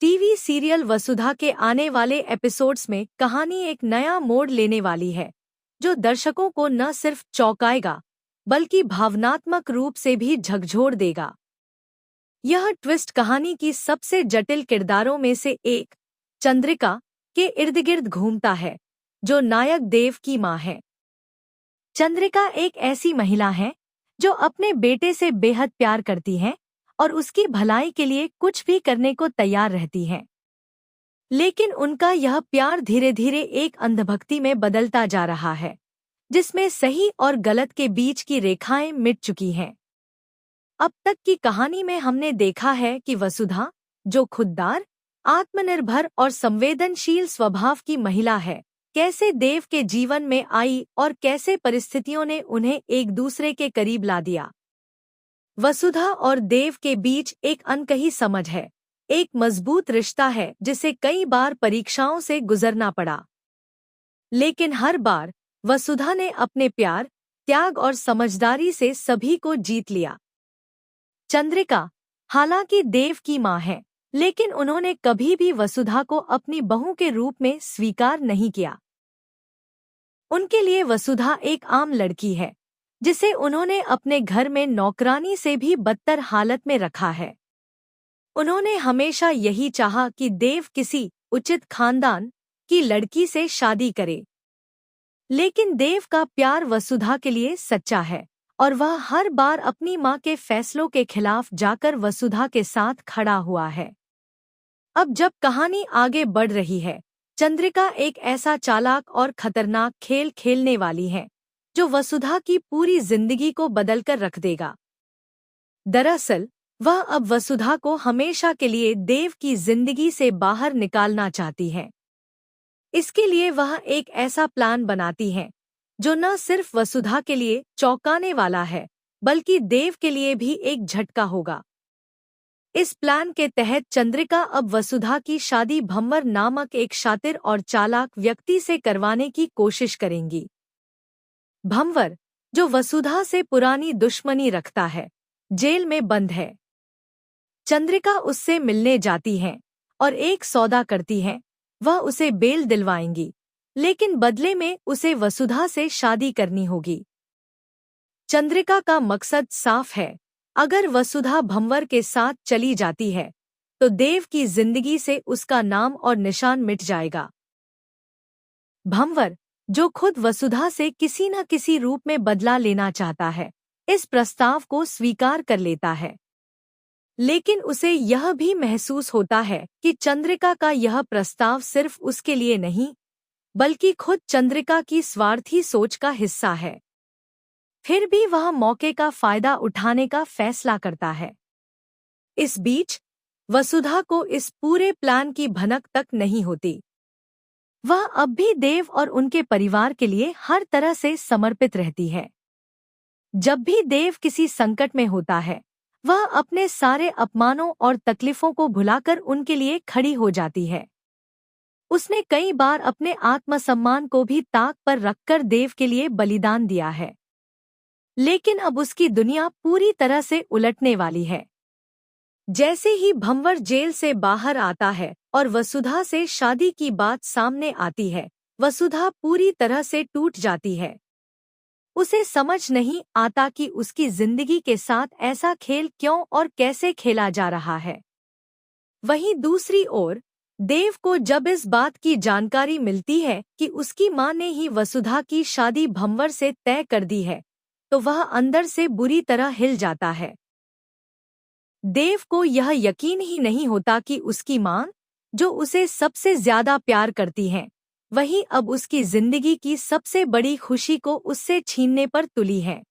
TV serial वसुधा के आने वाले एपिसोड्स में कहानी एक नया मोड़ लेने वाली है, जो दर्शकों को न सिर्फ चौंकाएगा बल्कि भावनात्मक रूप से भी झकझोर देगा। यह ट्विस्ट कहानी की सबसे जटिल किरदारों में से एक, चंद्रिका, के इर्द-गिर्द घूमता है, जो नायक देव की मां है। चंद्रिका एक ऐसी महिला है जो अपने बेटे से बेहद प्यार करती है और उसकी भलाई के लिए कुछ भी करने को तैयार रहती हैं। लेकिन उनका यह प्यार धीरे धीरे एक अंधभक्ति में बदलता जा रहा है, जिसमें सही और गलत के बीच की रेखाएं मिट चुकी हैं। अब तक की कहानी में हमने देखा है कि वसुधा, जो खुददार, आत्मनिर्भर और संवेदनशील स्वभाव की महिला है, कैसे देव के जीवन में आई और कैसे परिस्थितियों ने उन्हें एक दूसरे के करीब ला दिया। वसुधा और देव के बीच एक अनकही समझ है, एक मजबूत रिश्ता है जिसे कई बार परीक्षाओं से गुजरना पड़ा। लेकिन हर बार वसुधा ने अपने प्यार, त्याग और समझदारी से सभी को जीत लिया। चंद्रिका, हालांकि देव की मां है, लेकिन उन्होंने कभी भी वसुधा को अपनी बहू के रूप में स्वीकार नहीं किया। उनके लिए वसुधा एक आम लड़की है, जिसे उन्होंने अपने घर में नौकरानी से भी बदतर हालत में रखा है। उन्होंने हमेशा यही चाहा कि देव किसी उचित खानदान की लड़की से शादी करे। लेकिन देव का प्यार वसुधा के लिए सच्चा है और वह हर बार अपनी मां के फैसलों के खिलाफ जाकर वसुधा के साथ खड़ा हुआ है। अब जब कहानी आगे बढ़ रही है, चंद्रिका एक ऐसा चालाक और खतरनाक खेल खेलने वाली है जो वसुधा की पूरी जिंदगी को बदलकर रख देगा। दरअसल वह अब वसुधा को हमेशा के लिए देव की जिंदगी से बाहर निकालना चाहती है। इसके लिए वह एक ऐसा प्लान बनाती है जो न सिर्फ वसुधा के लिए चौंकाने वाला है, बल्कि देव के लिए भी एक झटका होगा। इस प्लान के तहत चंद्रिका अब वसुधा की शादी भंवर नामक एक शातिर और चालाक व्यक्ति से करवाने की कोशिश करेंगी। भंवर, जो वसुधा से पुरानी दुश्मनी रखता है, जेल में बंद है। चंद्रिका उससे मिलने जाती है और एक सौदा करती है, वह उसे बेल दिलवाएंगी, लेकिन बदले में उसे वसुधा से शादी करनी होगी। चंद्रिका का मकसद साफ है, अगर वसुधा भंवर के साथ चली जाती है तो देव की जिंदगी से उसका नाम और निशान मिट जाएगा। भंवर, जो खुद वसुधा से किसी न किसी रूप में बदला लेना चाहता है, इस प्रस्ताव को स्वीकार कर लेता है। लेकिन उसे यह भी महसूस होता है कि चंद्रिका का यह प्रस्ताव सिर्फ उसके लिए नहीं, बल्कि खुद चंद्रिका की स्वार्थी सोच का हिस्सा है। फिर भी वह मौके का फायदा उठाने का फैसला करता है। इस बीच वसुधा को इस पूरे प्लान की भनक तक नहीं होती। वह अब भी देव और उनके परिवार के लिए हर तरह से समर्पित रहती है। जब भी देव किसी संकट में होता है, वह अपने सारे अपमानों और तकलीफों को भुलाकर उनके लिए खड़ी हो जाती है। उसने कई बार अपने आत्मसम्मान को भी ताक पर रखकर देव के लिए बलिदान दिया है। लेकिन अब उसकी दुनिया पूरी तरह से उलटने वाली है। जैसे ही भंवर जेल से बाहर आता है और वसुधा से शादी की बात सामने आती है, वसुधा पूरी तरह से टूट जाती है। उसे समझ नहीं आता कि उसकी जिंदगी के साथ ऐसा खेल क्यों और कैसे खेला जा रहा है। वहीं दूसरी ओर देव को जब इस बात की जानकारी मिलती है कि उसकी मां ने ही वसुधा की शादी भंवर से तय कर दी है, तो वह अंदर से बुरी तरह हिल जाता है। देव को यह यकीन ही नहीं होता कि उसकी मां, जो उसे सबसे ज्यादा प्यार करती हैं, वही अब उसकी जिंदगी की सबसे बड़ी खुशी को उससे छीनने पर तुली है।